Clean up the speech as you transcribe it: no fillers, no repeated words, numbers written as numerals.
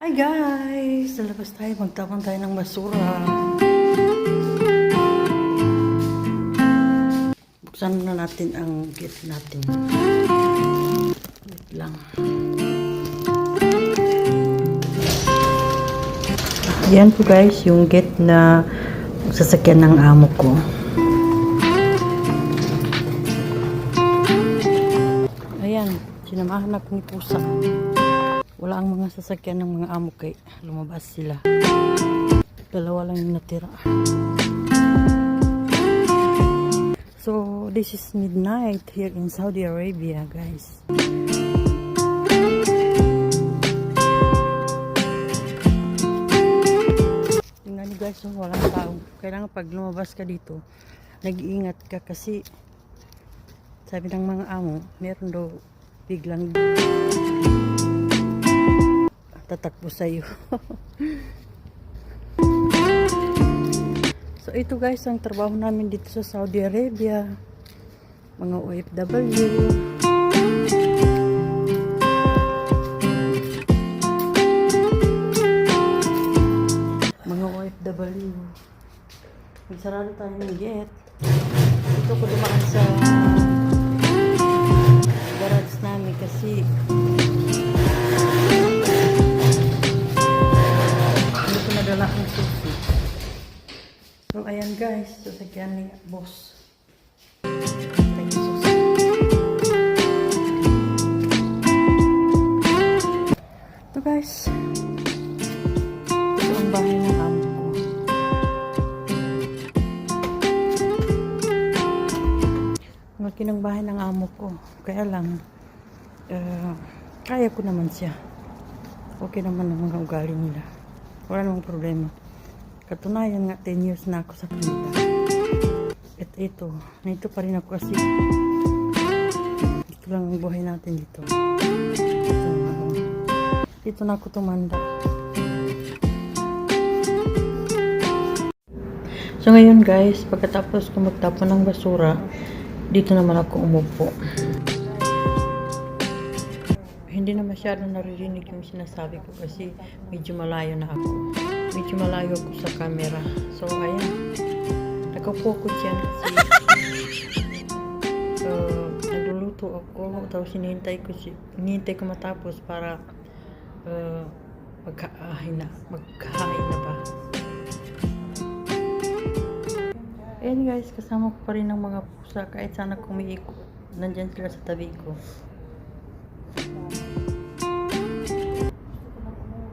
Hi guys! Lalabas tayo, magtapon tayo ng basura. Buksan na natin ang gate natin. Wait lang. Yan po guys, yung gate na sasakyan ng amo ko. Ayan, sinamahan ako ni Pusa. Wala ang mga sasakyan ng mga amo kay lumabas sila. Dalawa lang yung natira. So, this is midnight here in Saudi Arabia, guys. Tingnan niyo guys, walang tao. Kailangan pag lumabas ka dito, nag-iingat ka kasi sabi ng mga amo, meron daw biglang tatakbo sa'yo. So ito guys ang trabaho namin dito sa Saudi Arabia, mga OFW. Mga OFW, magsarado tayo ng gate. Ito ko dumaan sa garage namin kasi nadala ang susi. So ayan guys, sasakyan ni boss. Ito guys, ito ang bahay ng amo ko. Malaki ng bahay ng amo ko, kaya lang kaya ko naman siya. Okay naman ang mga ugali nila, wala namang problema. Katunayan nga 10 years na ako sa kanila. At ito, nandito pa rin ako kasi ito lang ang buhay natin dito. Dito na ako tumanda. So ngayon guys, pagkatapos ko magtapon ng basura, dito naman ako umupo. Hindi na masyado naririnig yung sinasabi ko kasi medyo malayo na ako. Medyo malayo ako sa camera. So, ayan. Nakaupo ko dyan kasi nagluluto ako. Tapos hinihintay ko matapos para magkahain na ba. Ayan guys, kasama ko pa rin ng mga pusa kahit sana kumiikot. Nandyan sila sa tabi ko.